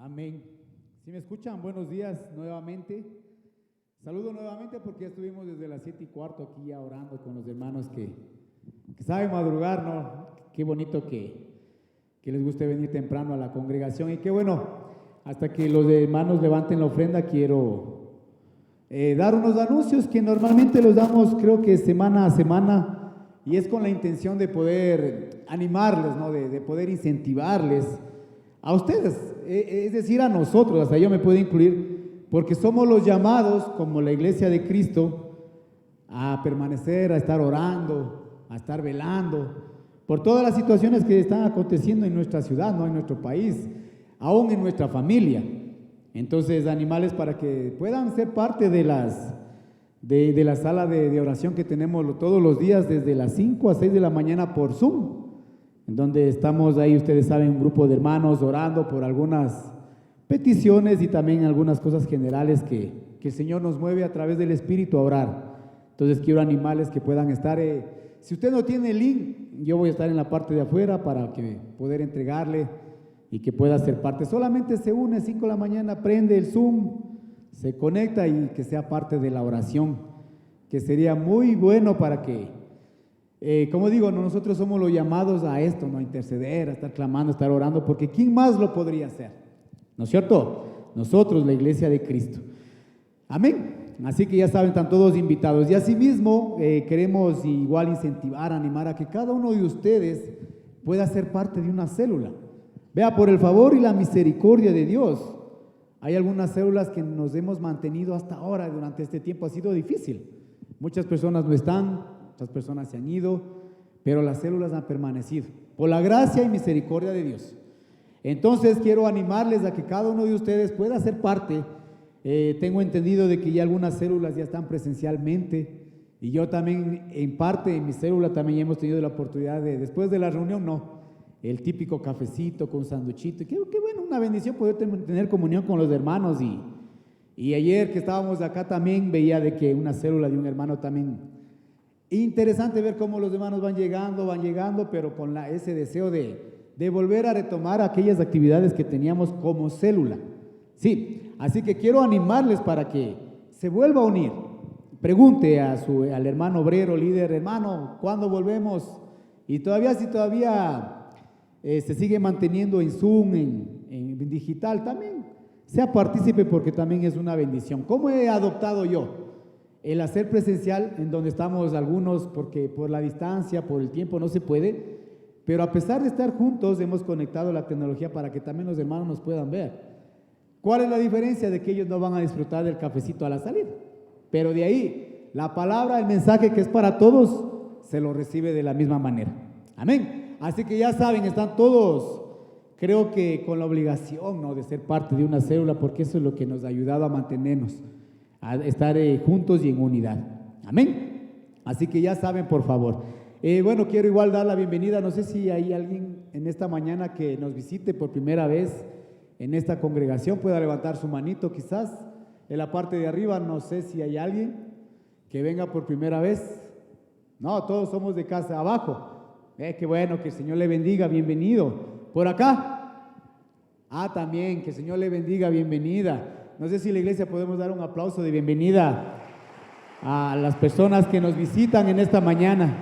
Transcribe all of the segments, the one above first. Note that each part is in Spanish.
Amén. Si me escuchan, buenos días nuevamente. Saludo nuevamente porque ya estuvimos desde las 7:15 aquí ya orando con los hermanos que saben madrugar, ¿no? Qué bonito que les guste venir temprano a la congregación y qué bueno, hasta que los hermanos levanten la ofrenda, quiero dar unos anuncios que normalmente los damos creo que semana a semana y es con la intención de poder animarles, ¿no? De poder incentivarles a ustedes, es decir, a nosotros, hasta yo me puedo incluir, porque somos los llamados como la Iglesia de Cristo a permanecer, a estar orando, a estar velando por todas las situaciones que están aconteciendo en nuestra ciudad, ¿no? En nuestro país, aún en nuestra familia. Entonces, animales para que puedan ser parte de la sala de oración que tenemos todos los días desde las 5 a 6 de la mañana por Zoom, en donde estamos ahí, ustedes saben, un grupo de hermanos orando por algunas peticiones y también algunas cosas generales que el Señor nos mueve a través del Espíritu a orar. Entonces quiero animarles que puedan estar, si usted no tiene el link, yo voy a estar en la parte de afuera para que poder entregarle y que pueda ser parte. Solamente se une 5 de la mañana, prende el Zoom, se conecta y que sea parte de la oración, que sería muy bueno para que como digo, nosotros somos los llamados a esto, ¿no? A interceder, a estar clamando, a estar orando, porque ¿quién más lo podría hacer? ¿No es cierto? Nosotros, la Iglesia de Cristo. Amén. Así que ya saben, están todos invitados. Y asimismo, queremos igual incentivar, animar a que cada uno de ustedes pueda ser parte de una célula. Vea, por el favor y la misericordia de Dios, hay algunas células que nos hemos mantenido hasta ahora, durante este tiempo ha sido difícil. Muchas personas no están, otras personas se han ido, pero las células han permanecido, por la gracia y misericordia de Dios. Entonces quiero animarles a que cada uno de ustedes pueda ser parte. Tengo entendido de que ya algunas células ya están presencialmente, y yo también en parte en mi célula también hemos tenido la oportunidad de, después de la reunión, el típico cafecito con sanduchito, qué bueno, una bendición poder tener comunión con los hermanos, y ayer que estábamos acá también veía de que una célula de un hermano también. Interesante ver cómo los hermanos van llegando, pero con ese deseo de volver a retomar aquellas actividades que teníamos como célula. Sí, así que quiero animarles para que se vuelva a unir. Pregunte al hermano obrero, líder, hermano, ¿cuándo volvemos? Y si todavía se sigue manteniendo en Zoom, en digital, también sea partícipe porque también es una bendición. ¿Cómo he adoptado yo el hacer presencial, en donde estamos algunos, porque por la distancia, por el tiempo no se puede, pero a pesar de estar juntos hemos conectado la tecnología para que también los hermanos nos puedan ver? ¿Cuál es la diferencia? De que ellos no van a disfrutar del cafecito a la salida, pero de ahí la palabra, el mensaje que es para todos, se lo recibe de la misma manera. Amén. Así que ya saben, están todos, creo que con la obligación, ¿no?, de ser parte de una célula, porque eso es lo que nos ha ayudado a mantenernos, a estar juntos y en unidad. Amén. Así que ya saben, por favor. Bueno, quiero igual dar la bienvenida. No sé si hay alguien en esta mañana que nos visite por primera vez en esta congregación. Pueda levantar su manito quizás. En la parte de arriba, no sé si hay alguien que venga por primera vez. No, todos somos de casa. Abajo. Qué bueno, que el Señor le bendiga. Bienvenido. Por acá. También, que el Señor le bendiga. Bienvenida. No sé si la iglesia podemos dar un aplauso de bienvenida a las personas que nos visitan en esta mañana.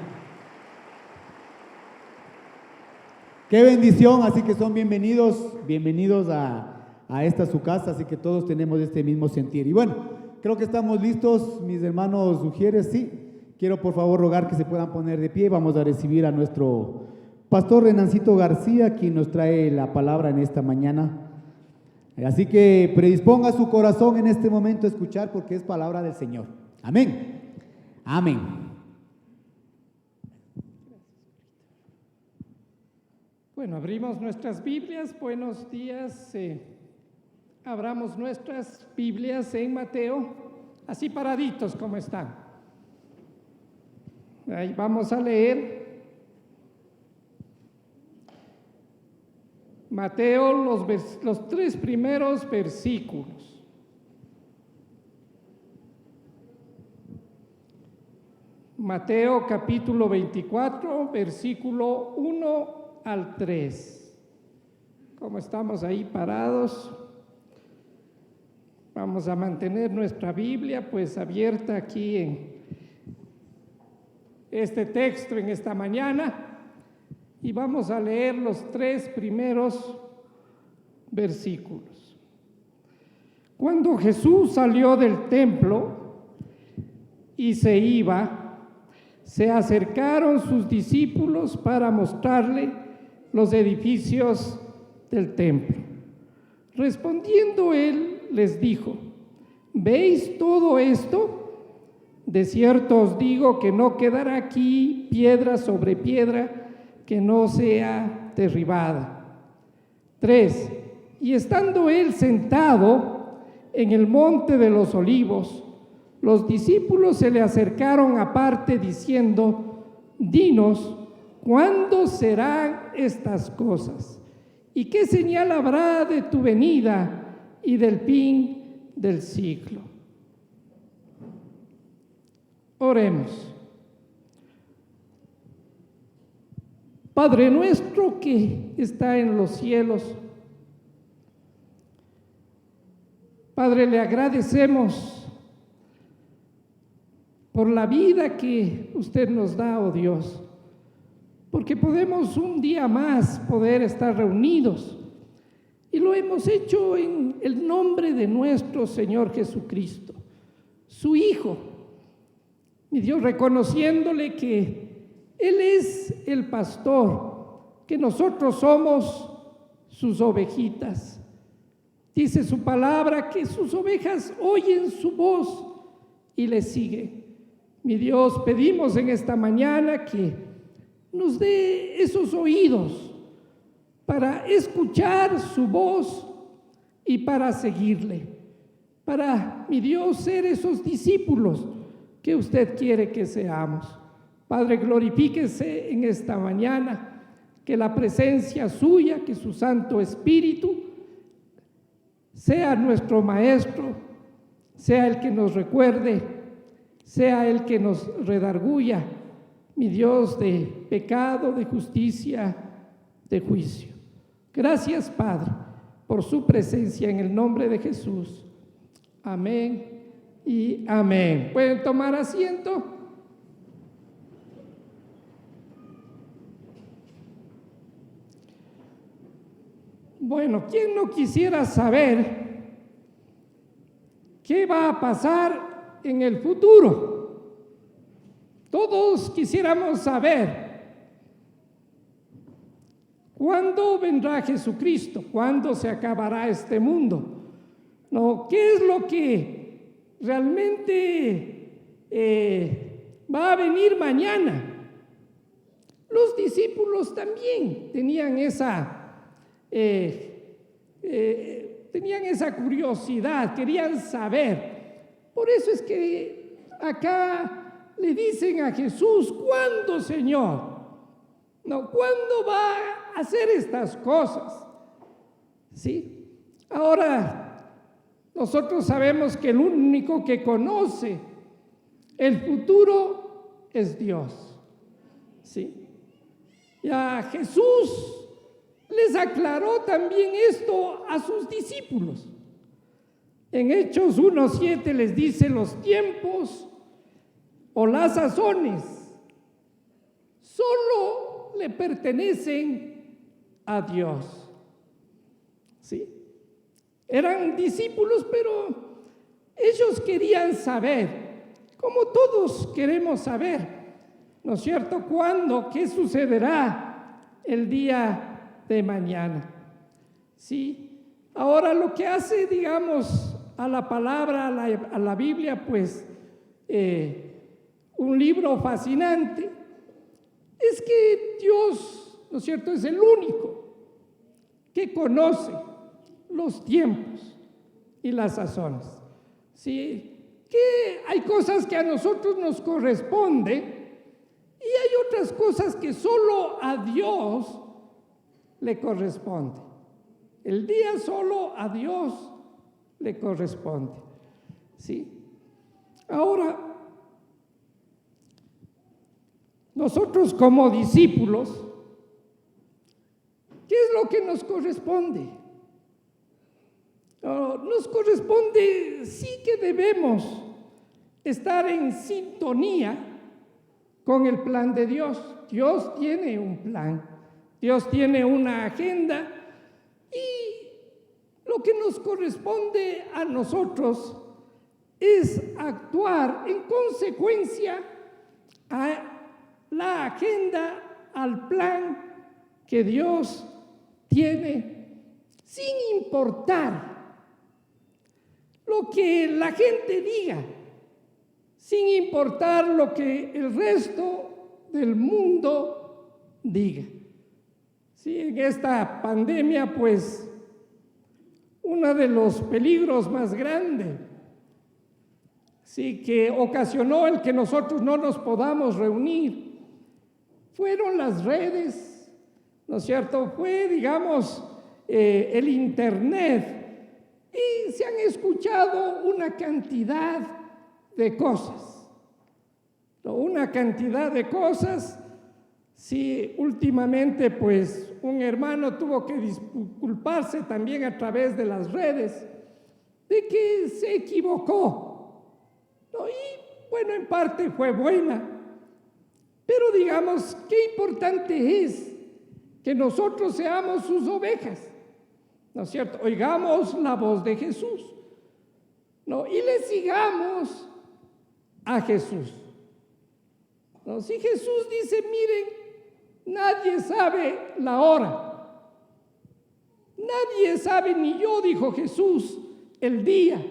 Qué bendición, así que son bienvenidos a esta su casa, así que todos tenemos este mismo sentir. Y bueno, creo que estamos listos, mis hermanos Ujieres, sí. Quiero por favor rogar que se puedan poner de pie. Vamos a recibir a nuestro pastor Renancito García, quien nos trae la palabra en esta mañana. Así que predisponga su corazón en este momento a escuchar, porque es palabra del Señor. Amén. Amén. Bueno, abrimos nuestras Biblias. Buenos días. Abramos nuestras Biblias en Mateo, así paraditos como están. Ahí vamos a leer Mateo, los 3 primeros versículos. Mateo capítulo 24, versículo 1 al 3. ¿Cómo estamos ahí parados? Vamos a mantener nuestra Biblia pues abierta aquí en este texto en esta mañana y vamos a leer los 3 primeros versículos. Cuando Jesús salió del templo y se iba, se acercaron sus discípulos para mostrarle los edificios del templo. Respondiendo él, les dijo: ¿veis todo esto? De cierto os digo que no quedará aquí piedra sobre piedra que no sea derribada. 3. Y estando él sentado en el monte de los olivos, los discípulos se le acercaron aparte diciendo: dinos, ¿cuándo serán estas cosas? ¿Y qué señal habrá de tu venida y del fin del siglo? Oremos. Padre nuestro que está en los cielos, Padre, le agradecemos por la vida que usted nos da, oh Dios, porque podemos un día más poder estar reunidos y lo hemos hecho en el nombre de nuestro Señor Jesucristo, su Hijo. Mi Dios, reconociéndole que Él es el pastor, que nosotros somos sus ovejitas. Dice su palabra que sus ovejas oyen su voz y le siguen. Mi Dios, pedimos en esta mañana que nos dé esos oídos para escuchar su voz y para seguirle. Para, mi Dios, ser esos discípulos que usted quiere que seamos. Padre, glorifíquese en esta mañana, que la presencia suya, que su Santo Espíritu sea nuestro Maestro, sea el que nos recuerde, sea el que nos redarguya, mi Dios, de pecado, de justicia, de juicio. Gracias, Padre, por su presencia en el nombre de Jesús. Amén y amén. ¿Pueden tomar asiento? Bueno, ¿quién no quisiera saber qué va a pasar en el futuro? Todos quisiéramos saber cuándo vendrá Jesucristo, cuándo se acabará este mundo. No, ¿qué es lo que realmente va a venir mañana? Los discípulos también tenían esa curiosidad, querían saber. Por eso es que acá le dicen a Jesús: ¿cuándo, Señor? No, ¿cuándo va a hacer estas cosas? ¿Sí? Ahora, nosotros sabemos que el único que conoce el futuro es Dios. ¿Sí? Ya Jesús les aclaró también esto a sus discípulos. En Hechos 1:7 les dice: los tiempos o las sazones solo le pertenecen a Dios. ¿Sí? Eran discípulos, pero ellos querían saber, como todos queremos saber, ¿no es cierto?, cuándo, qué sucederá el día de mañana. ¿Sí? Ahora, lo que hace, digamos, a la palabra, a la Biblia, pues, un libro fascinante, es que Dios, ¿no es cierto?, es el único que conoce los tiempos y las sazones. ¿Sí? Que hay cosas que a nosotros nos corresponden y hay otras cosas que solo a Dios le corresponde. El día solo a Dios le corresponde. ¿Sí? Ahora, nosotros como discípulos, ¿qué es lo que nos corresponde? Nos corresponde, sí que debemos estar en sintonía con el plan de Dios. Dios tiene un plan, Dios tiene una agenda y lo que nos corresponde a nosotros es actuar en consecuencia a la agenda, al plan que Dios tiene, sin importar lo que la gente diga, sin importar lo que el resto del mundo diga. Sí, en esta pandemia, pues, uno de los peligros más grandes, sí, que ocasionó el que nosotros no nos podamos reunir, fueron las redes, ¿no es cierto? Fue, digamos, el Internet. Y se han escuchado una cantidad de cosas, ¿no? Una cantidad de cosas. Sí, últimamente, pues, un hermano tuvo que disculparse también a través de las redes de que se equivocó, ¿no? Y, bueno, en parte fue buena, pero digamos, qué importante es que nosotros seamos sus ovejas, ¿no es cierto? Oigamos la voz de Jesús, ¿no? Y le sigamos a Jesús, ¿no? Si Jesús dice, miren, nadie sabe la hora, nadie sabe, ni yo, dijo Jesús, el día.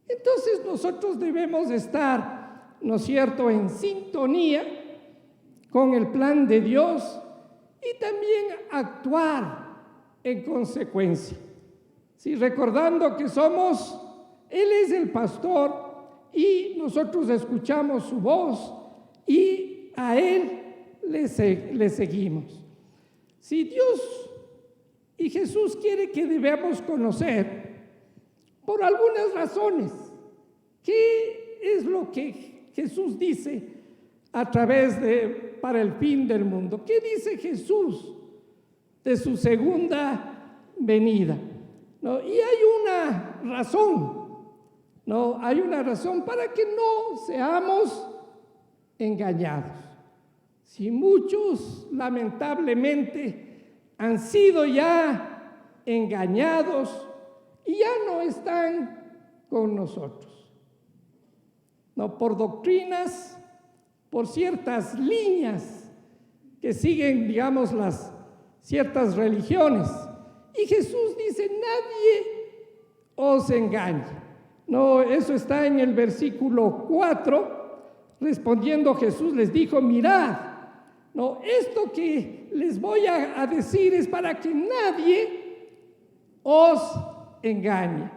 Entonces nosotros debemos estar, ¿no es cierto?, en sintonía con el plan de Dios y también actuar en consecuencia. Sí, recordando que Él es el pastor y nosotros escuchamos su voz y a Él le seguimos. Si Dios y Jesús quiere que debamos conocer por algunas razones qué es lo que Jesús dice a través para el fin del mundo. ¿Qué dice Jesús de su segunda venida? ¿No? Y hay una razón, ¿no? Hay una razón para que no seamos engañados. Si muchos, lamentablemente, han sido ya engañados y ya no están con nosotros, ¿no? Por doctrinas, por ciertas líneas que siguen, digamos, las ciertas religiones. Y Jesús dice, nadie os engañe. No, eso está en el versículo 4. Respondiendo Jesús les dijo, mirad, no, esto que les voy a decir es para que nadie os engañe.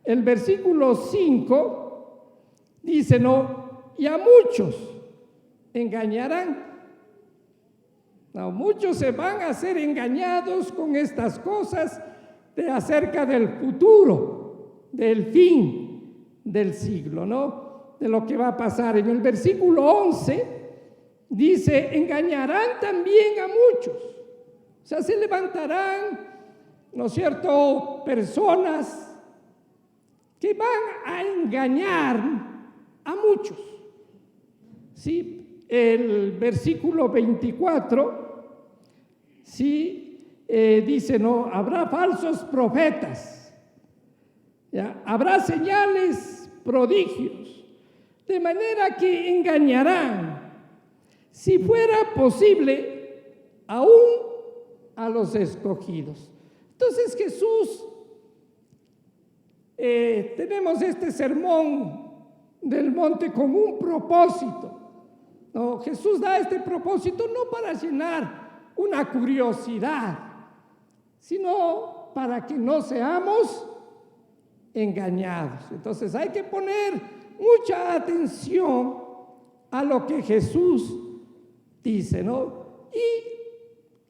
El versículo 5 dice, no, y a muchos engañarán. No, muchos se van a ser engañados con estas cosas acerca del futuro, del fin del siglo, ¿no? De lo que va a pasar. En el versículo 11 dice, engañarán también a muchos. O sea, se levantarán, ¿no es cierto?, personas que van a engañar a muchos. Sí. El versículo 24, sí, dice, no, habrá falsos profetas, ¿ya? Habrá señales, prodigios, de manera que engañarán, si fuera posible, aún a los escogidos. Entonces Jesús, tenemos este sermón del monte con un propósito. No, Jesús da este propósito no para llenar una curiosidad, sino para que no seamos engañados. Entonces hay que poner mucha atención a lo que Jesús dice, ¿no? Y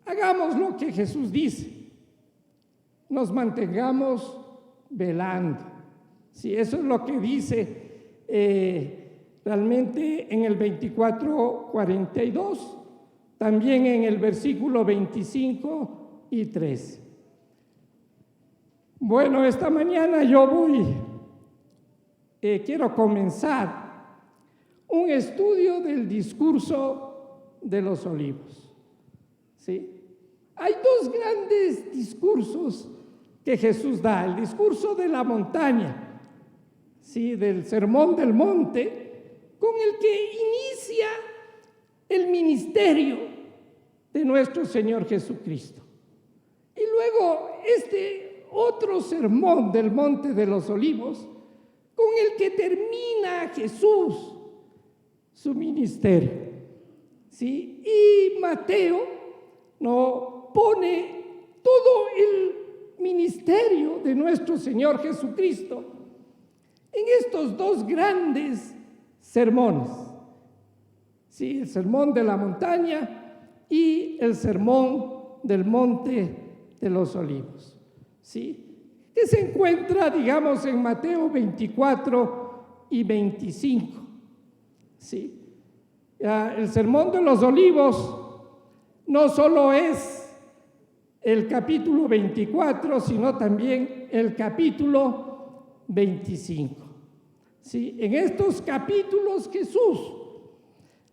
hagamos lo que Jesús dice. Nos mantengamos velando. Sí, eso es lo que dice realmente en el 24:42, también en el versículo 25 y 13. Bueno, esta mañana quiero comenzar un estudio del discurso de los olivos. ¿Sí? Hay dos grandes discursos que Jesús da: el discurso de la montaña, ¿sí?, del Sermón del Monte, con el que inicia el ministerio de nuestro Señor Jesucristo. Y luego este otro sermón del Monte de los Olivos, con el que termina Jesús su ministerio. ¿Sí? Y Mateo nos pone todo el ministerio de nuestro Señor Jesucristo en estos dos grandes sermones. ¿Sí? El sermón de la montaña y el sermón del Monte de los Olivos. ¿Sí? Que se encuentra, digamos, en Mateo 24 y 25. ¿Sí? El sermón de los Olivos no solo es el capítulo 24, sino también el capítulo 25. ¿Sí? En estos capítulos Jesús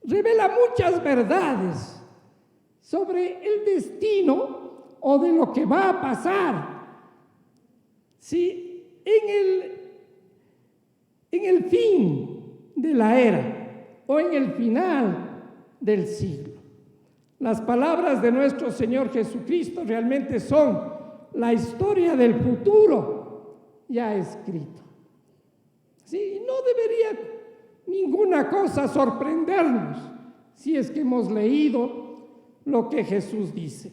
revela muchas verdades sobre el destino o de lo que va a pasar, ¿sí?, en el fin de la era o en el final del siglo. Las palabras de nuestro Señor Jesucristo realmente son la historia del futuro ya escrito. ¿Sí? No debería ninguna cosa sorprendernos si es que hemos leído lo que Jesús dice.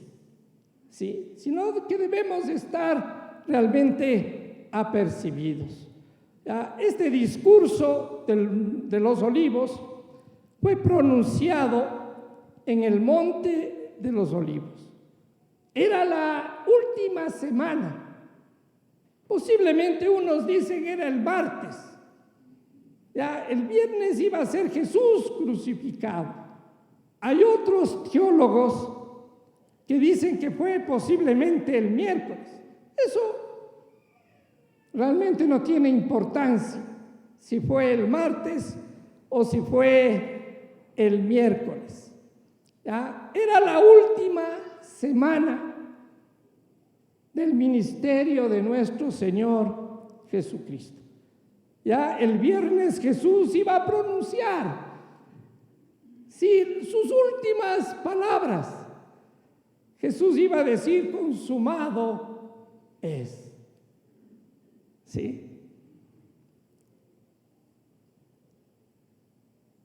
¿Sí? Sino que debemos estar realmente apercibidos. Este discurso de los Olivos fue pronunciado en el Monte de los Olivos. Era la última semana. Posiblemente unos dicen era el martes. El viernes iba a ser Jesús crucificado. Hay otros teólogos que dicen que fue posiblemente el miércoles. Eso realmente no tiene importancia, si fue el martes o si fue el miércoles. Era la última semana del ministerio de nuestro Señor Jesucristo. El viernes Jesús iba a pronunciar, sí, sus últimas palabras. Jesús iba a decir: consumado es. ¿Sí?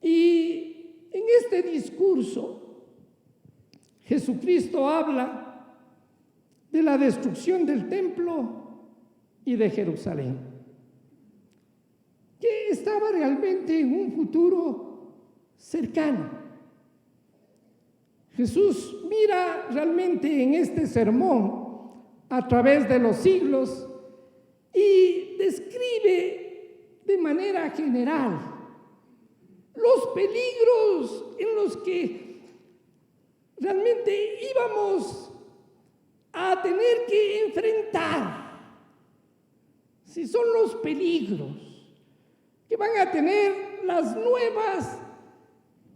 Y en este discurso, Jesucristo habla de la destrucción del templo y de Jerusalén, que estaba realmente en un futuro cercano. Jesús mira realmente en este sermón a través de los siglos y describe de manera general los peligros en los que realmente íbamos a tener que enfrentar. Si son los peligros que van a tener las nuevas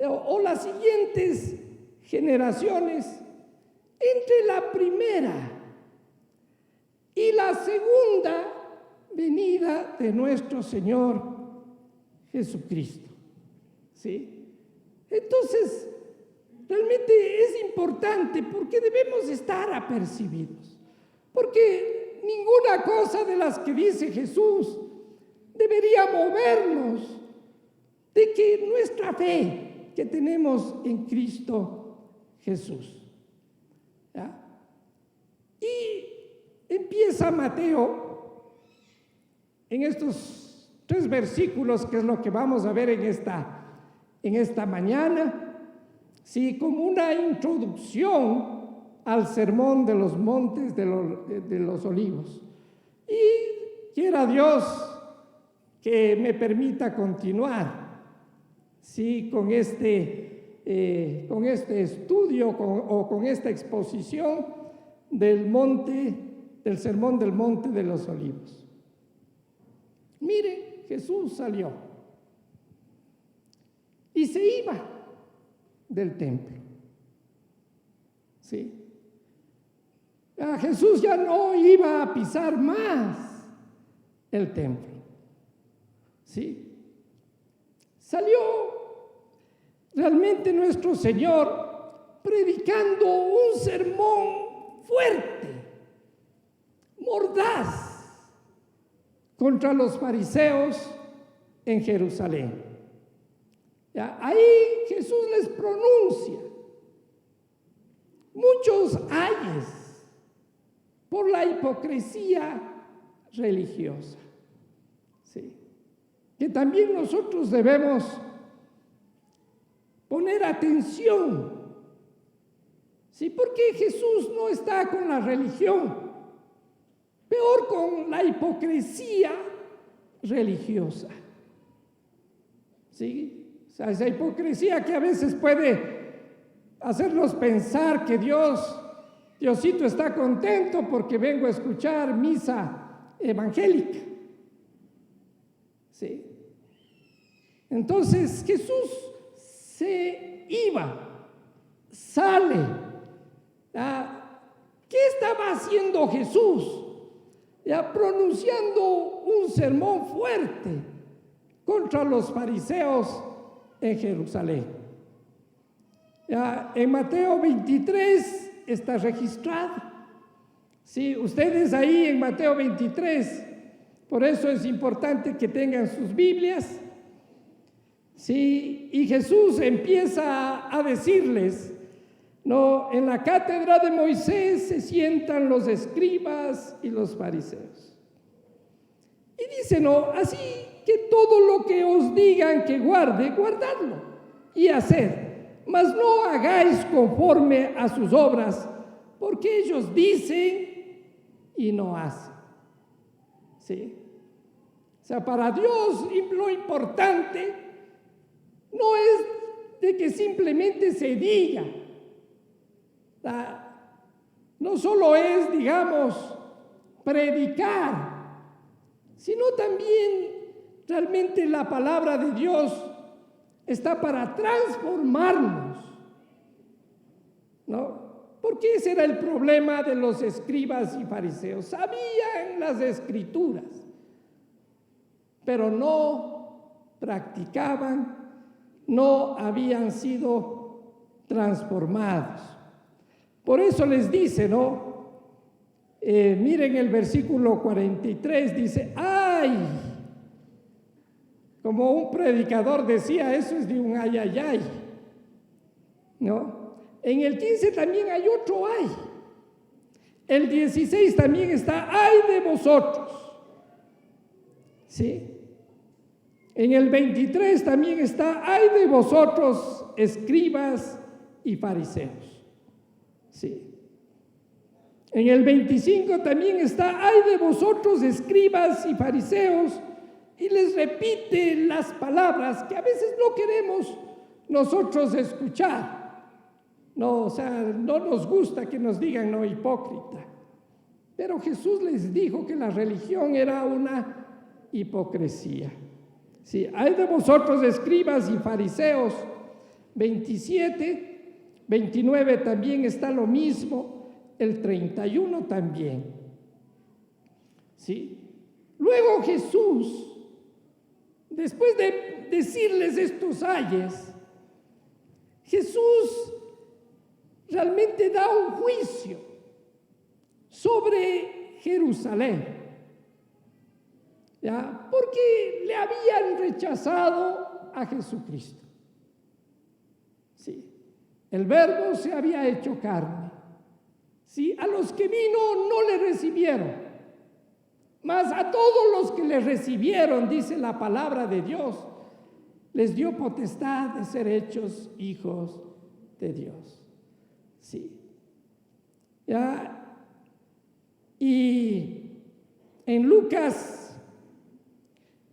o las siguientes generaciones entre la primera y la segunda venida de nuestro Señor Jesucristo. ¿Sí? Entonces, realmente es importante porque debemos estar apercibidos, porque ninguna cosa de las que dice Jesús debería movernos de que nuestra fe que tenemos en Cristo Jesús. Y empieza Mateo en estos 3 versículos, que es lo que vamos a ver en esta mañana, sí, como una introducción al sermón de los montes de los olivos. Y quiera Dios que me permita continuar, sí, con este estudio o con esta exposición del Monte del Sermón del Monte de los Olivos. Miren, Jesús salió y se iba del templo. ¿Sí? Jesús ya no iba a pisar más el templo. ¿Sí? Salió realmente nuestro Señor predicando un sermón fuerte, mordaz, contra los fariseos en Jerusalén. Ahí Jesús les pronuncia muchos ayes por la hipocresía religiosa. Sí. Que también nosotros debemos poner atención. Sí, porque Jesús no está con la religión, peor con la hipocresía religiosa. ¿Sí? O sea, esa hipocresía que a veces puede hacernos pensar que Diosito está contento porque vengo a escuchar misa evangélica. ¿Sí? Entonces Jesús se iba, sale. ¿Qué estaba haciendo Jesús? Pronunciando un sermón fuerte contra los fariseos en Jerusalén. En Mateo 23 está registrado. Sí, ustedes ahí en Mateo 23, por eso es importante que tengan sus Biblias. Sí, y Jesús empieza a decirles, no, en la cátedra de Moisés se sientan los escribas y los fariseos. Y dice, no, así que todo lo que os digan que guarde, guardadlo y haced, mas no hagáis conforme a sus obras, porque ellos dicen y no hacen. ¿Sí? O sea, para Dios lo importante no es de que simplemente se diga. No solo es, digamos, predicar, sino también realmente la palabra de Dios está para transformarnos, ¿no? Porque ese era el problema de los escribas y fariseos. Sabían las escrituras, pero no practicaban, no habían sido transformados. Por eso les dice, ¿no? Miren el versículo 43, dice, ¡ay! Como un predicador decía, eso es de un ay, ay, ay, ¿no? En el 15 también hay otro ay. El 16 también está, ¡ay de vosotros! ¿Sí? En el 23 también está, ¡ay de vosotros, escribas y fariseos! Sí. En el 25 también está, ¡ay de vosotros, escribas y fariseos! Y les repite las palabras que a veces no queremos nosotros escuchar. No, o sea, no nos gusta que nos digan no hipócrita. Pero Jesús les dijo que la religión era una hipocresía. Sí, hay de vosotros escribas y fariseos. 27, 29 también está lo mismo, el 31 también. Sí. Luego Jesús, después de decirles estos ayes, Jesús realmente da un juicio sobre Jerusalén, ¿ya? Porque le habían rechazado a Jesucristo. Sí, el Verbo se había hecho carne. Sí, a los que vino no le recibieron, mas a todos los que le recibieron, dice la palabra de Dios, les dio potestad de ser hechos hijos de Dios. Sí. ¿Ya? Y en Lucas,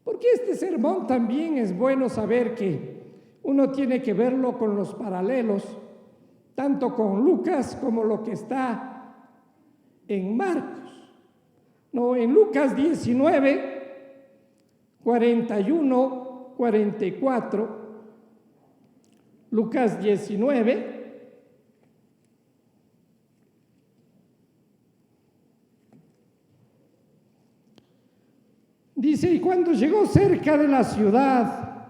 porque este sermón también es bueno saber que uno tiene que verlo con los paralelos, tanto con Lucas como lo que está en Marcos. No, en Lucas 19, 41, 44, Lucas 19, dice, y cuando llegó cerca de la ciudad,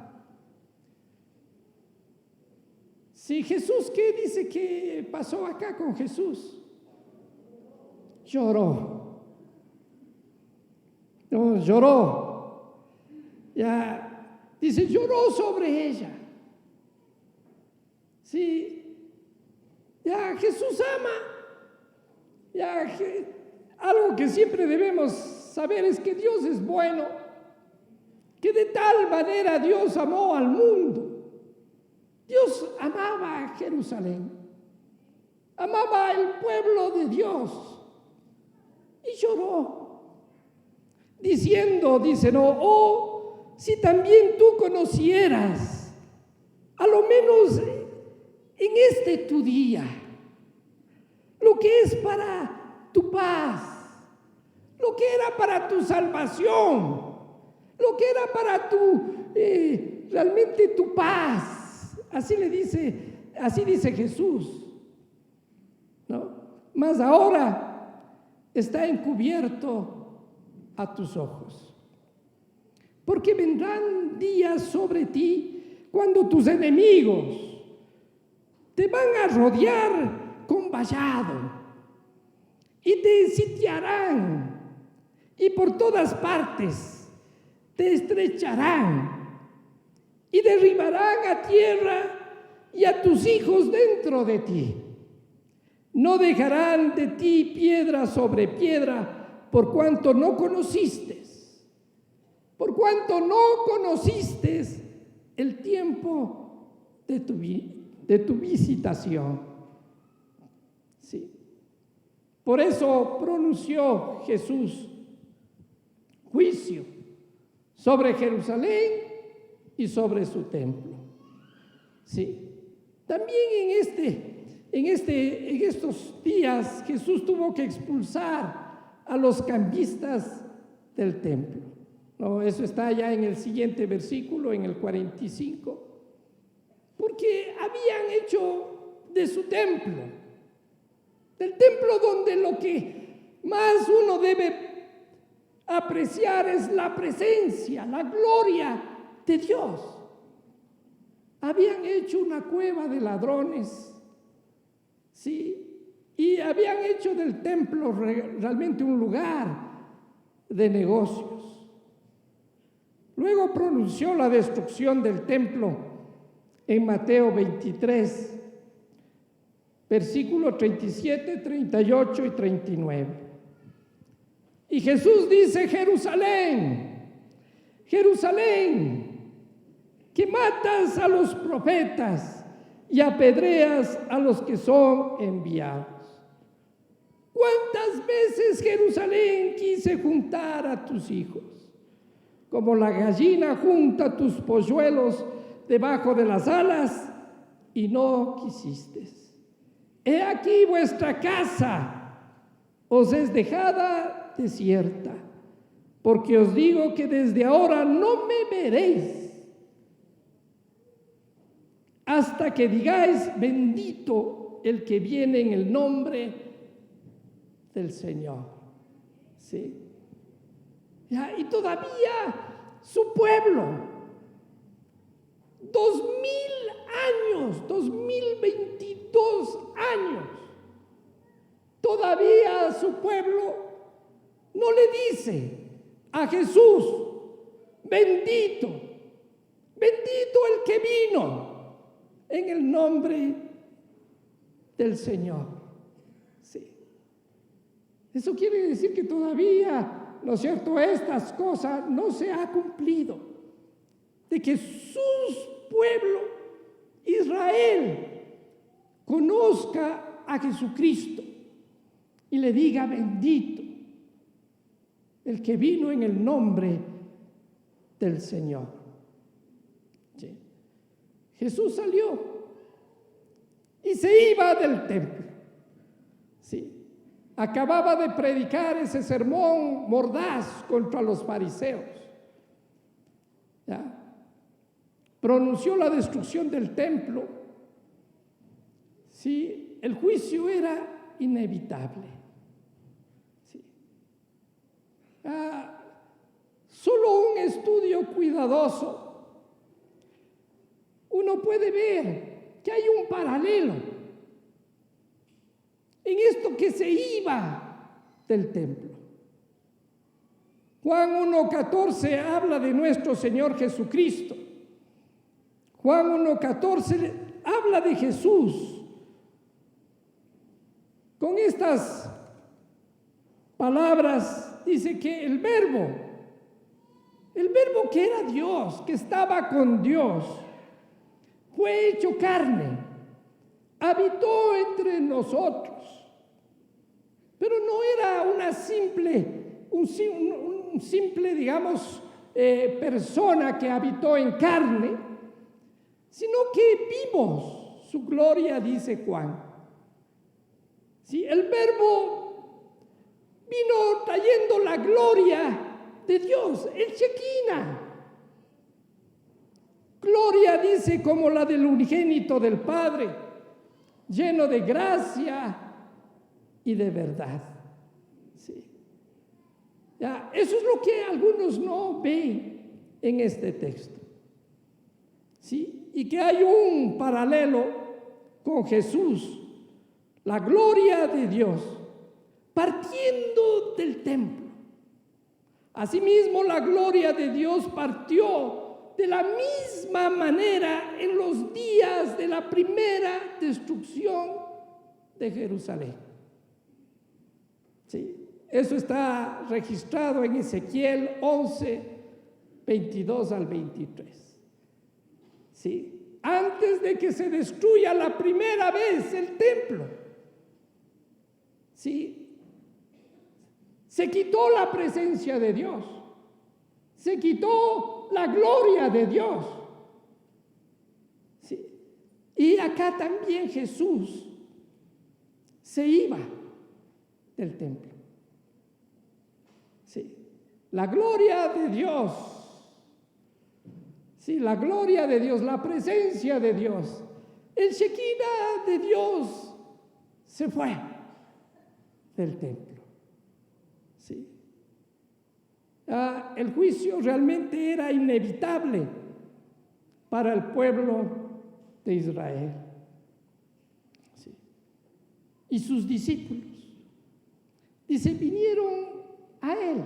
sí, Jesús, ¿qué dice que pasó acá con Jesús? Lloró. No, lloró. Ya, dice, lloró sobre ella. Sí, ya Jesús ama. Ya, algo que siempre debemos saber es que Dios es bueno, que de tal manera Dios amó al mundo. Dios amaba a Jerusalén, amaba al pueblo de Dios y lloró, diciendo, dice, no, oh, si también tú conocieras, a lo menos en este tu día, lo que es para tu paz, lo que era para tu salvación, lo que era para realmente tu paz. Así dice Jesús, ¿no? Mas ahora está encubierto a tus ojos, porque vendrán días sobre ti cuando tus enemigos te van a rodear con vallado y te sitiarán y por todas partes te estrecharán y derribarán a tierra y a tus hijos dentro de ti. No dejarán de ti piedra sobre piedra, por cuanto no conociste el tiempo de tu visitación. Sí. Por eso pronunció Jesús juicio sobre Jerusalén y sobre su templo. Sí. También en estos días Jesús tuvo que expulsar a los cambistas del templo. No, eso está ya en el siguiente versículo, en el 45, porque habían hecho de su templo, del templo donde lo que más uno debe apreciar es la presencia, la gloria de Dios. Habían hecho una cueva de ladrones, ¿sí? Y habían hecho del templo realmente un lugar de negocios. Luego pronunció la destrucción del templo en Mateo 23, versículos 37, 38 y 39. Y Jesús dice, Jerusalén, Jerusalén, que matas a los profetas y apedreas a los que son enviados. ¿Cuántas veces, Jerusalén, quise juntar a tus hijos, como la gallina junta tus polluelos debajo de las alas, y no quisiste? He aquí vuestra casa os es dejada desierta, porque os digo que desde ahora no me veréis, hasta que digáis, bendito el que viene en el nombre del Señor. ¿Sí? Ya, y todavía su pueblo, 2022 años, todavía su pueblo no le dice a Jesús, bendito, bendito el que vino en el nombre del Señor. Sí. Eso quiere decir que todavía, ¿no es cierto?, estas cosas no se ha cumplido, de que su pueblo, Israel, conozca a Jesucristo y le diga, bendito el que vino en el nombre del Señor. Sí. Jesús salió y se iba del templo. Sí. acababa de predicar ese sermón mordaz contra los fariseos. ¿Ya? Pronunció la destrucción del templo. Sí, el juicio era inevitable. Sí. Solo un estudio cuidadoso, uno puede ver que hay un paralelo en esto que se iba del templo. Juan 1:14 habla de nuestro Señor Jesucristo. Juan 1:14 habla de Jesús. Con estas palabras dice que el verbo que era Dios, que estaba con Dios, fue hecho carne, habitó entre nosotros. Pero no era un simple, digamos, persona que habitó en carne, sino que vimos su gloria, dice Juan. Sí, el verbo vino trayendo la gloria de Dios, el Shekinah. Gloria, dice, como la del unigénito del Padre, lleno de gracia y de verdad. Sí. Ya, eso es lo que algunos no ven en este texto. ¿Sí? Y que hay un paralelo con Jesús, la gloria de Dios, partiendo del templo. Asimismo, la gloria de Dios partió de la misma manera en los días de la primera destrucción de Jerusalén. Sí, eso está registrado en Ezequiel 11, 22 al 23. Sí, antes de que se destruya la primera vez el templo, sí, se quitó la presencia de Dios, se quitó la gloria de Dios. Sí. Y acá también Jesús se iba del templo. Sí. La gloria de Dios, sí, la gloria de Dios, la presencia de Dios, el Shekinah de Dios se fue del templo. Sí. El juicio realmente era inevitable para el pueblo de Israel. Sí. Y sus discípulos, dice, vinieron a él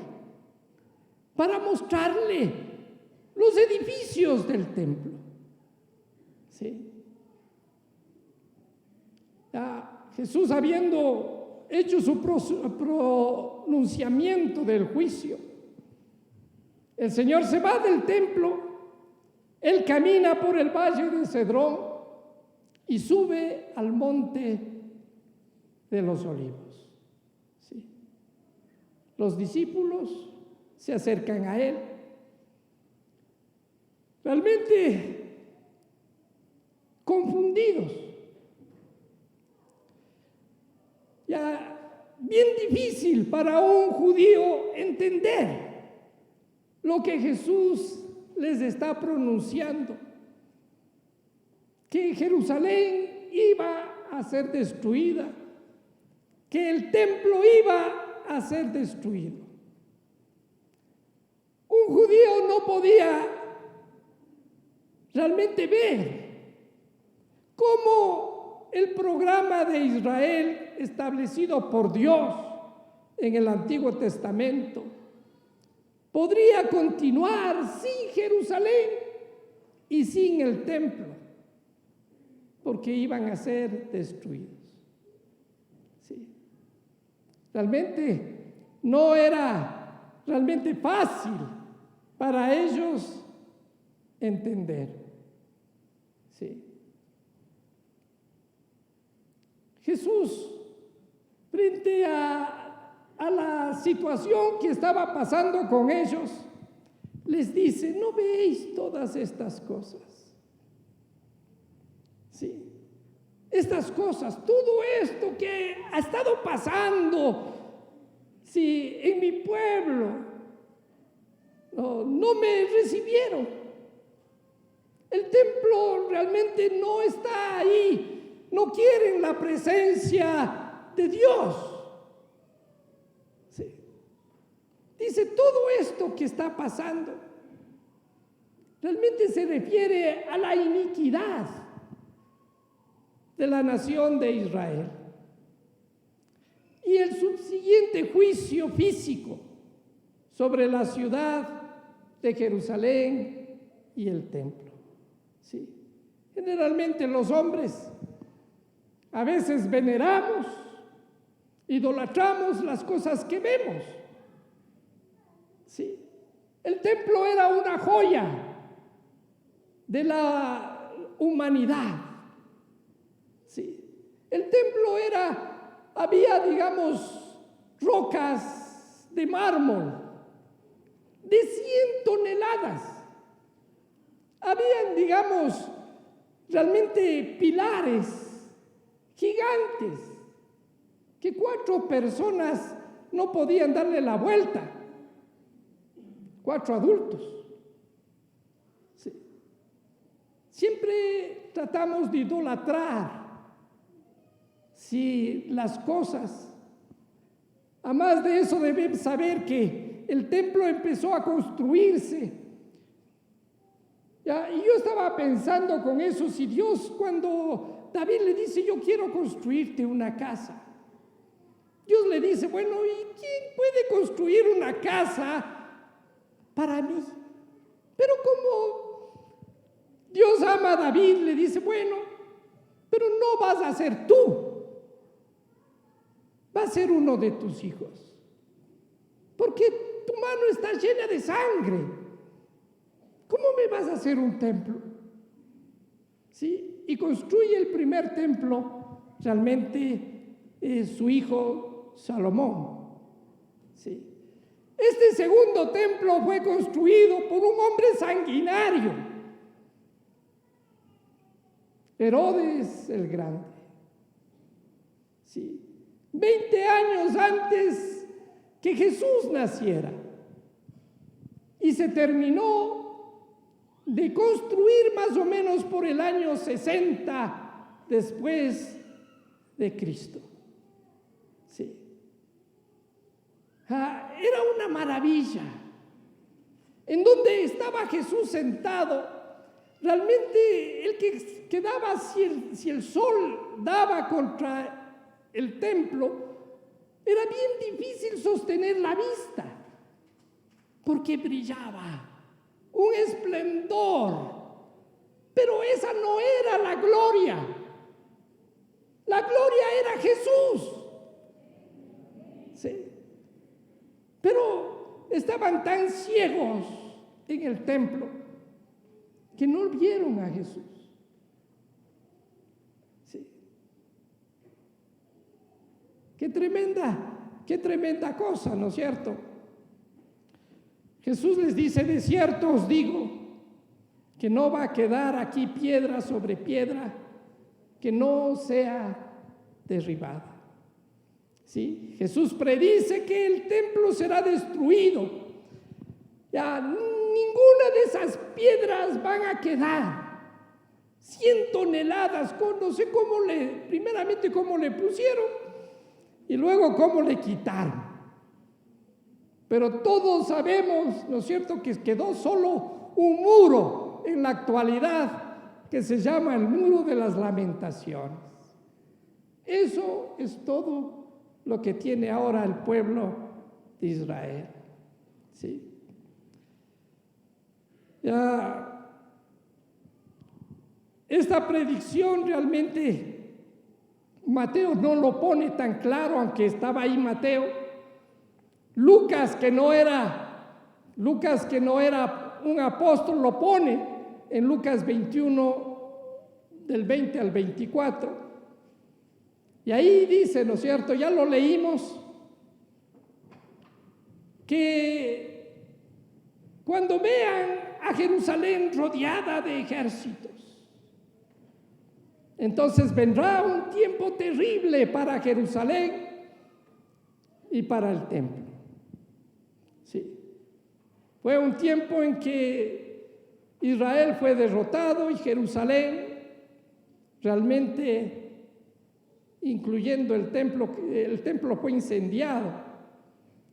para mostrarle los edificios del templo. Sí. Jesús, habiendo hecho su pronunciamiento del juicio, el Señor se va del templo, él camina por el valle de Cedrón y sube al monte de los Olivos. ¿Sí? Los discípulos se acercan a él, realmente confundidos. Ya bien difícil para un judío entender lo que Jesús les está pronunciando, que Jerusalén iba a ser destruida, que el templo iba a ser destruido. Un judío no podía realmente ver cómo el programa de Israel establecido por Dios en el Antiguo Testamento podría continuar sin Jerusalén y sin el templo, porque iban a ser destruidos. Sí. Realmente no era realmente fácil para ellos entender. Sí. Jesús, frente a la situación que estaba pasando con ellos, les dice, ¿no veis todas estas cosas? Sí. estas cosas, todo esto que ha estado pasando, si en mi pueblo no me recibieron, el templo realmente no está ahí, no quieren la presencia de Dios. Sí. Dice, todo esto que está pasando realmente se refiere a la iniquidad de la nación de Israel y el subsiguiente juicio físico sobre la ciudad de Jerusalén y el templo. Sí. Generalmente los hombres a veces veneramos, idolatramos las cosas que vemos. Sí. El templo era una joya de la humanidad. Sí. El templo había, digamos, rocas de mármol de 100 toneladas. Habían, digamos, realmente pilares gigantes que 4 personas no podían darle la vuelta. 4 adultos. Sí. Siempre tratamos de idolatrar las cosas. Además de eso, debemos saber que el templo empezó a construirse. Y yo estaba pensando con eso, si Dios, cuando David le dice, yo quiero construirte una casa, Dios le dice, bueno, ¿y quién puede construir una casa para mí? Pero como Dios ama a David, le dice, bueno, pero no vas a ser tú, va a ser uno de tus hijos, porque tu mano está llena de sangre. ¿Cómo me vas a hacer un templo? ¿Sí? Y construye el primer templo, realmente su hijo Salomón. ¿Sí? Este segundo templo fue construido por un hombre sanguinario, Herodes el Grande. ¿Sí? 20 años antes que Jesús naciera. Y se terminó de construir más o menos por el año 60 después de Cristo. Sí. Era una maravilla. En donde estaba Jesús sentado, realmente el que quedaba, si el sol daba contra el templo, era bien difícil sostener la vista, porque brillaba un esplendor, pero esa no era la gloria. La gloria era Jesús. Sí. Pero estaban tan ciegos en el templo que no vieron a Jesús. Sí. Qué tremenda cosa, ¿no es cierto? Jesús les dice, de cierto os digo, que no va a quedar aquí piedra sobre piedra que no sea derribada. ¿Sí? Jesús predice que el templo será destruido. Ya ninguna de esas piedras van a quedar. 100 toneladas, no sé primeramente cómo le pusieron y luego cómo le quitaron. Pero todos sabemos, ¿no es cierto?, que quedó solo un muro en la actualidad que se llama el Muro de las Lamentaciones. Eso es todo lo que tiene ahora el pueblo de Israel. ¿Sí? Ya, esta predicción realmente Mateo no lo pone tan claro, aunque estaba ahí Mateo. Lucas, que no era un apóstol, lo pone en Lucas 21, del 20 al 24. Y ahí dice, ¿no es cierto?, ya lo leímos, que cuando vean a Jerusalén rodeada de ejércitos, Entonces vendrá un tiempo terrible para Jerusalén y para el templo. Sí. Fue un tiempo en que Israel fue derrotado y Jerusalén realmente, incluyendo el templo fue incendiado.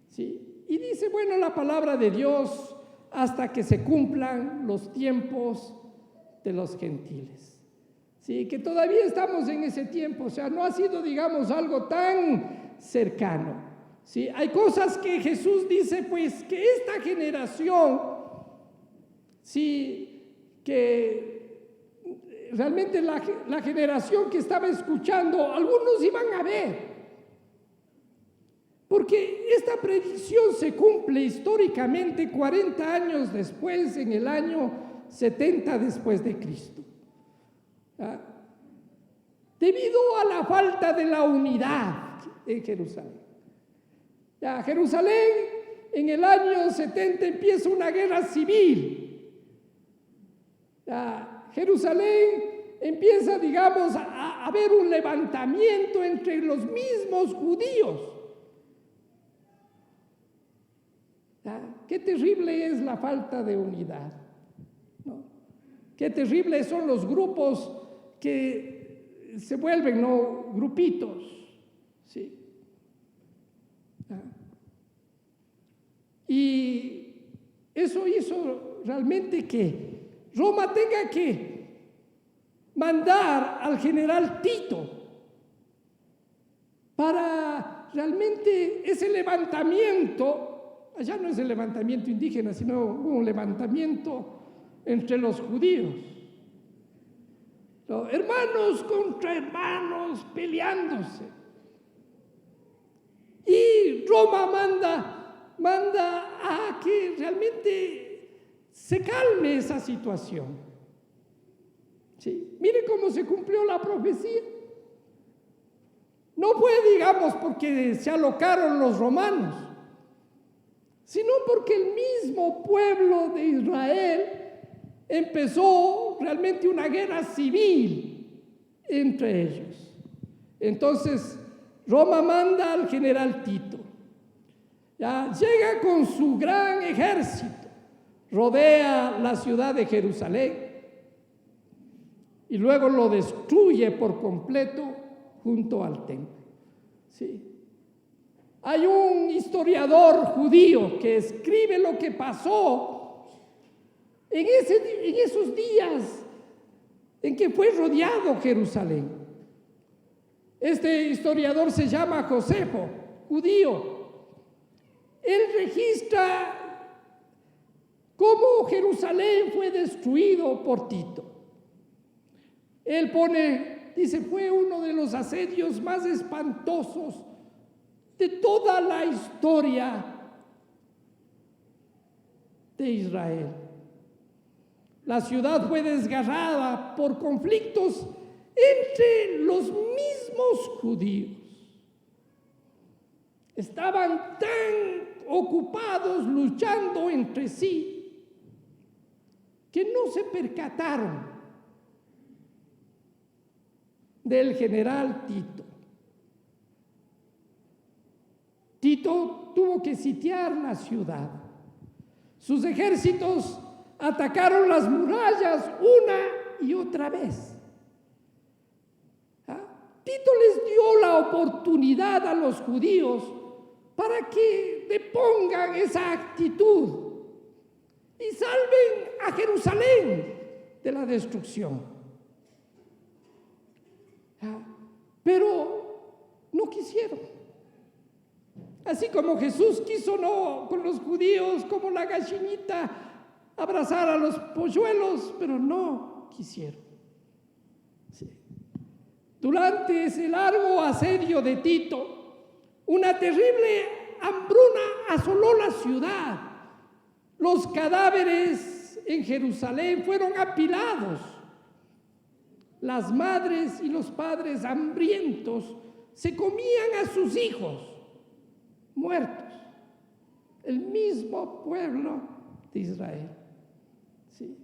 ¿Sí? Y dice, bueno, la palabra de Dios, hasta que se cumplan los tiempos de los gentiles. Sí, que todavía estamos en ese tiempo, o sea, no ha sido, digamos, algo tan cercano. Sí, hay cosas que Jesús dice, pues, que esta generación, sí, que realmente la generación que estaba escuchando, algunos iban a ver. Porque esta predicción se cumple históricamente 40 años después, en el año 70 después de Cristo. ¿Ah? Debido a la falta de la unidad en Jerusalén. Ya, Jerusalén en el año 70 empieza una guerra civil. Ya, Jerusalén empieza, digamos, a haber un levantamiento entre los mismos judíos. ¿Ya? Qué terrible es la falta de unidad, ¿no? Qué terribles son los grupos que se vuelven, ¿no?, grupitos, ¿sí? Y eso hizo realmente que Roma tenga que mandar al general Tito para realmente ese levantamiento. Allá no es el levantamiento indígena, sino un levantamiento entre los judíos. Los hermanos contra hermanos peleándose. Y Roma manda a que realmente se calme esa situación. ¿Sí? Mire cómo se cumplió la profecía. No fue, digamos, porque se alocaron los romanos, sino porque el mismo pueblo de Israel empezó realmente una guerra civil entre ellos. Entonces, Roma manda al general Tito. Ya llega con su gran ejército, rodea la ciudad de Jerusalén y luego lo destruye por completo junto al templo. ¿Sí? Hay un historiador judío que escribe lo que pasó en esos días en que fue rodeado Jerusalén. Este historiador se llama Josefo, judío. Él registra cómo Jerusalén fue destruido por Tito. Él dice, fue uno de los asedios más espantosos de toda la historia de Israel. La ciudad fue desgarrada por conflictos entre los mismos judíos. Estaban tan ocupados luchando entre sí que no se percataron del general Tito. Tito tuvo que sitiar la ciudad. Sus ejércitos atacaron las murallas una y otra vez. Tito les dio la oportunidad a los judíos para que depongan esa actitud y salven a Jerusalén de la destrucción. Pero no quisieron. Así como Jesús quiso, no, con los judíos, como la gallinita, abrazar a los polluelos, pero no quisieron. Sí. Durante ese largo asedio de Tito, una terrible hambruna asoló la ciudad. Los cadáveres en Jerusalén fueron apilados. Las madres y los padres hambrientos se comían a sus hijos muertos. El mismo pueblo de Israel. ¿Sí?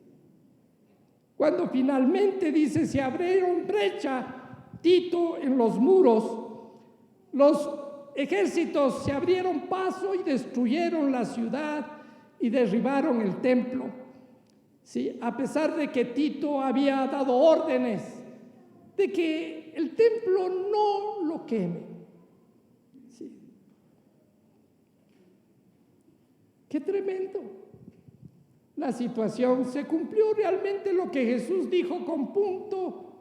Cuando finalmente dice, se abrieron brecha, Tito, en los muros, los ejércitos se abrieron paso y destruyeron la ciudad y derribaron el templo. Sí, a pesar de que Tito había dado órdenes de que el templo no lo queme. Sí. ¡Qué tremendo! La situación, se cumplió realmente lo que Jesús dijo con punto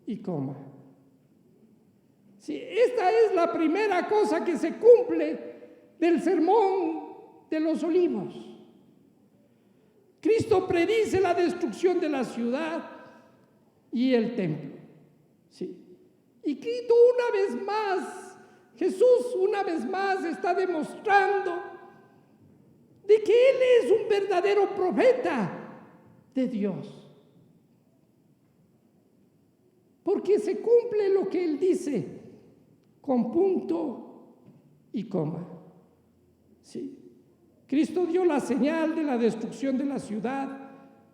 y coma. Sí, esta es la primera cosa que se cumple del sermón de los olivos. Cristo predice la destrucción de la ciudad y el templo. Sí. Y Cristo una vez más, Jesús una vez más está demostrando de que Él es un verdadero profeta de Dios. Porque se cumple lo que Él dice con punto y coma. Sí. Cristo dio la señal de la destrucción de la ciudad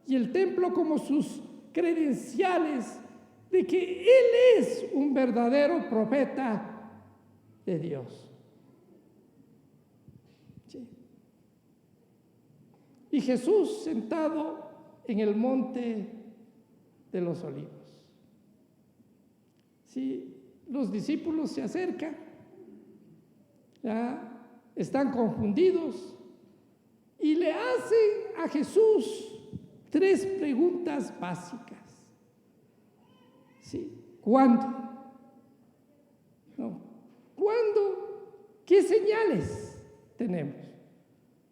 y el templo como sus credenciales de que Él es un verdadero profeta de Dios. Sí. Y Jesús sentado en el monte de los olivos. Sí, los discípulos se acercan, ya están confundidos y le hacen a Jesús 3 preguntas básicas. Sí, ¿cuándo? No. ¿Cuándo? ¿Qué señales tenemos?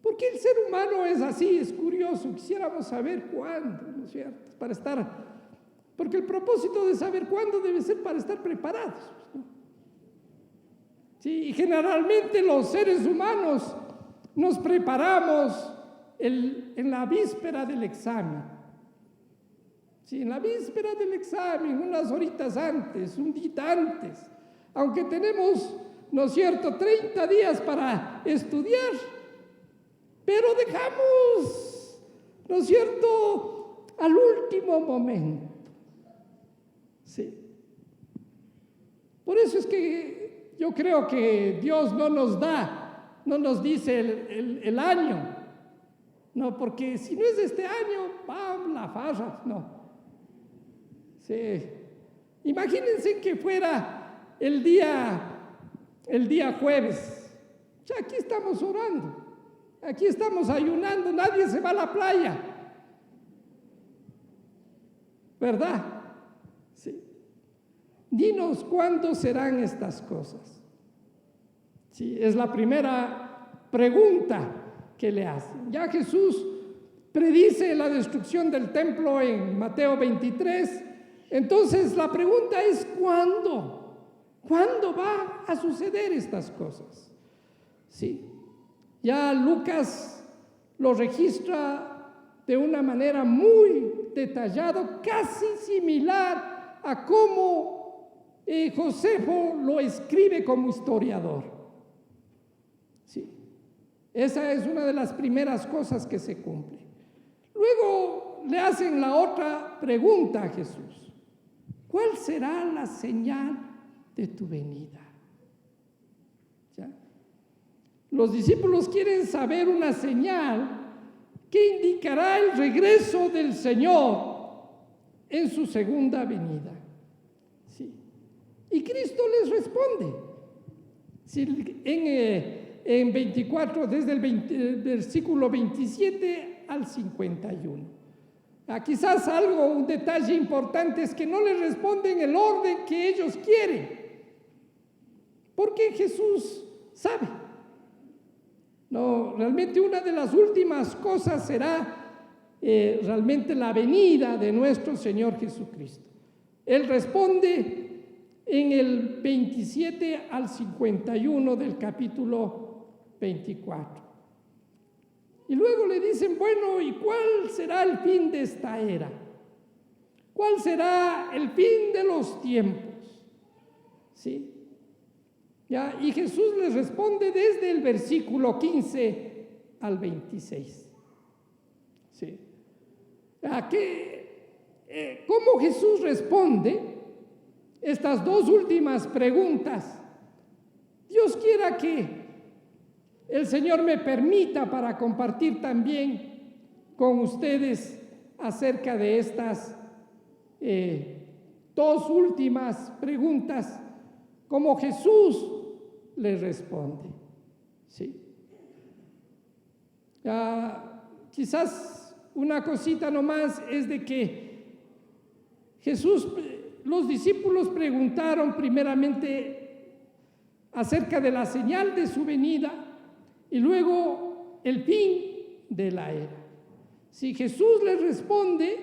Porque el ser humano es así, es curioso, quisiéramos saber cuándo, ¿no es cierto? Para estar, porque el propósito de saber cuándo debe ser para estar preparados, ¿no? Sí, y generalmente los seres humanos nos preparamos en la víspera del examen. Sí, en la víspera del examen, unas horitas antes, un día antes, aunque tenemos, ¿no es cierto?, 30 días para estudiar, pero dejamos, ¿no es cierto?, al último momento. Sí. Por eso es que yo creo que Dios no nos dice el año, no, porque si no es este año, ¡pam!, la farra, no. Sí. Imagínense que fuera el día jueves. Ya aquí estamos orando, aquí estamos ayunando, nadie se va a la playa, ¿verdad? Sí. Dinos cuándo serán estas cosas. Sí, es la primera pregunta que le hacen. Ya Jesús predice la destrucción del templo en Mateo 23. Entonces la pregunta es ¿cuándo? ¿Cuándo va a suceder estas cosas? Sí. Ya Lucas lo registra de una manera muy detallada, casi similar a cómo Josefo lo escribe como historiador. Sí. Esa es una de las primeras cosas que se cumple. Luego le hacen la otra pregunta a Jesús. ¿Cuál será la señal de tu venida? ¿Ya? Los discípulos quieren saber una señal que indicará el regreso del Señor en su segunda venida. Sí. Y Cristo les responde. Sí, en 24, desde el versículo 27 al 51. Quizás un detalle importante es que no les responden el orden que ellos quieren, porque Jesús sabe. No, realmente una de las últimas cosas será realmente la venida de nuestro Señor Jesucristo. Él responde en el 27 al 51 del capítulo 24. Y luego le dicen, bueno, ¿y cuál será el fin de esta era? ¿Cuál será el fin de los tiempos? ¿Sí? ¿Ya? Y Jesús les responde desde el versículo 15 al 26. ¿Sí? Que cómo Jesús responde estas dos últimas preguntas, Dios quiera que el Señor me permita para compartir también con ustedes acerca de estas dos últimas preguntas, como Jesús les responde. Sí. Quizás una cosita nomás es de que los discípulos preguntaron primeramente acerca de la señal de su venida y luego el fin de la era. Si Jesús les responde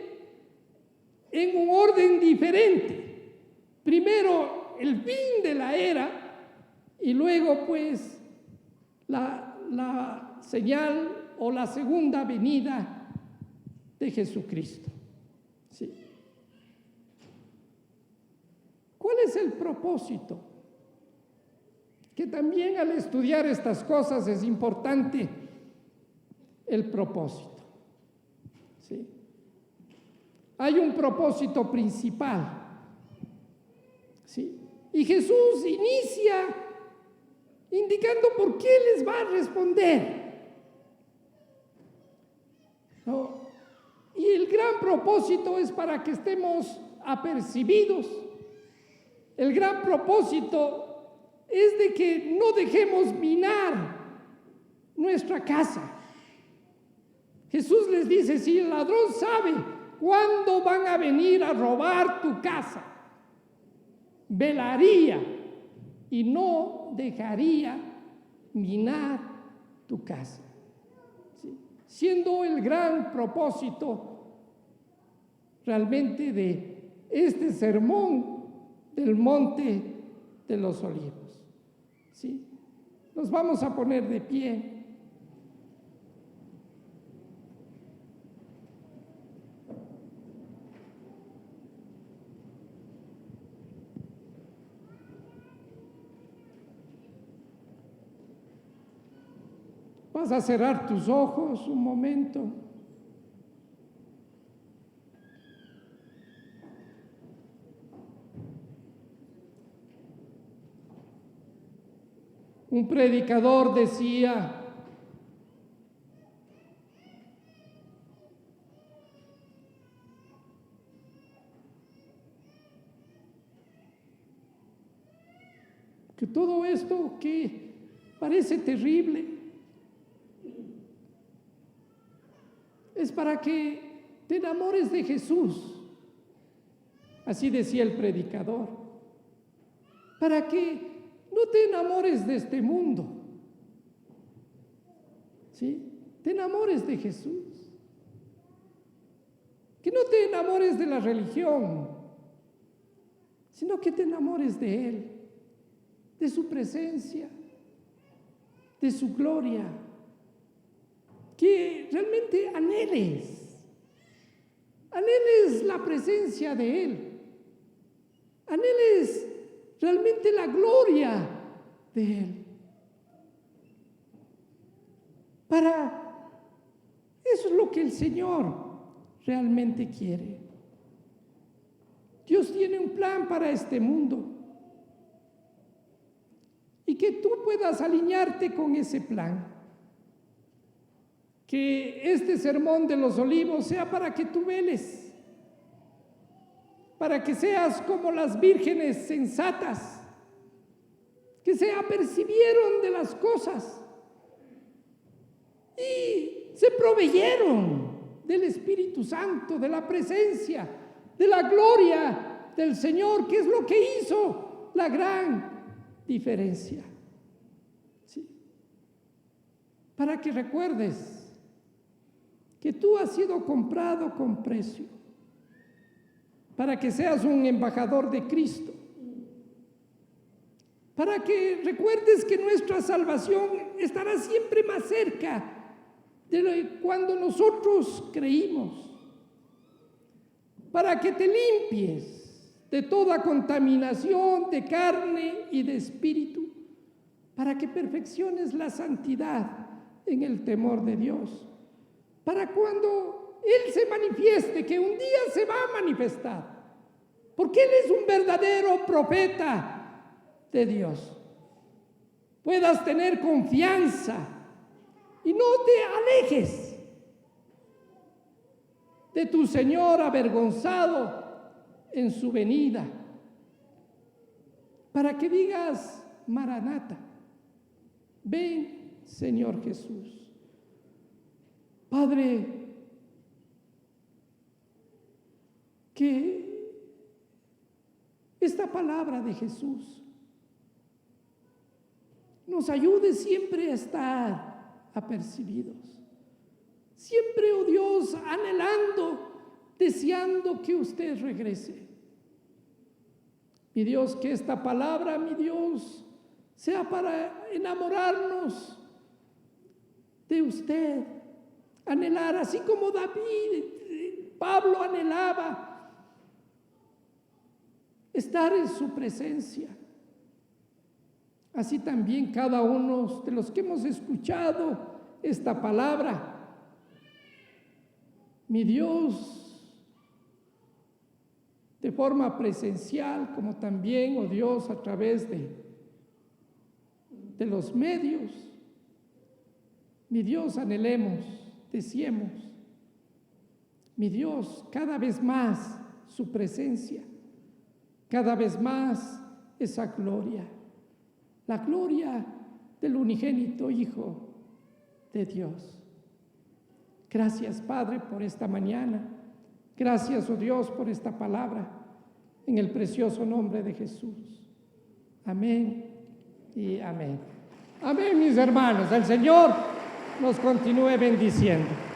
en un orden diferente, primero el fin de la era y luego pues la señal o la segunda venida de Jesucristo. Sí. ¿Cuál es el propósito? Que también al estudiar estas cosas es importante el propósito. ¿Sí? Hay un propósito principal. ¿Sí? Y Jesús inicia indicando por qué les va a responder. ¿No? Y el gran propósito es para que estemos apercibidos. El gran propósito es de que no dejemos minar nuestra casa. Jesús les dice, si el ladrón sabe cuándo van a venir a robar tu casa, velaría y no dejaría minar tu casa. ¿Sí? Siendo el gran propósito realmente de este sermón del Monte de los Olivos. ¿Sí? Nos vamos a poner de pie. Vas a cerrar tus ojos un momento. Un predicador decía, que todo esto que parece terrible es para que te enamores de Jesús. Así decía el predicador. Para que no te enamores de este mundo. ¿Sí? Te enamores de Jesús. Que no te enamores de la religión, sino que te enamores de Él, de su presencia, de su gloria. Que realmente anheles la presencia de Él, anheles realmente la gloria de Él. Eso es lo que el Señor realmente quiere. Dios tiene un plan para este mundo y que tú puedas alinearte con ese plan. Que este sermón de los olivos sea para que tú veles, para que seas como las vírgenes sensatas, que se apercibieron de las cosas y se proveyeron del Espíritu Santo, de la presencia, de la gloria del Señor, que es lo que hizo la gran diferencia. ¿Sí? Para que recuerdes que tú has sido comprado con precio, para que seas un embajador de Cristo, para que recuerdes que nuestra salvación estará siempre más cerca de cuando nosotros creímos, para que te limpies de toda contaminación de carne y de espíritu, para que perfecciones la santidad en el temor de Dios, para cuando Él se manifieste, que un día se va a manifestar, porque Él es un verdadero profeta de Dios. Puedas tener confianza y no te alejes de tu Señor avergonzado en su venida, para que digas: Maranata, ven, Señor Jesús. Padre, que esta palabra de Jesús nos ayude siempre a estar apercibidos, siempre, oh Dios, anhelando, deseando que usted regrese. Mi Dios, que esta palabra, mi Dios, sea para enamorarnos de usted, anhelar, así como David, Pablo anhelaba estar en su presencia. Así también cada uno de los que hemos escuchado esta palabra, mi Dios, de forma presencial, como también, oh Dios, a través de los medios, mi Dios, anhelemos, deseemos, mi Dios, cada vez más su presencia, cada vez más esa gloria, la gloria del unigénito Hijo de Dios. Gracias, Padre, por esta mañana. Gracias, oh Dios, por esta palabra, en el precioso nombre de Jesús. Amén y amén. Amén, mis hermanos. El Señor nos continúe bendiciendo.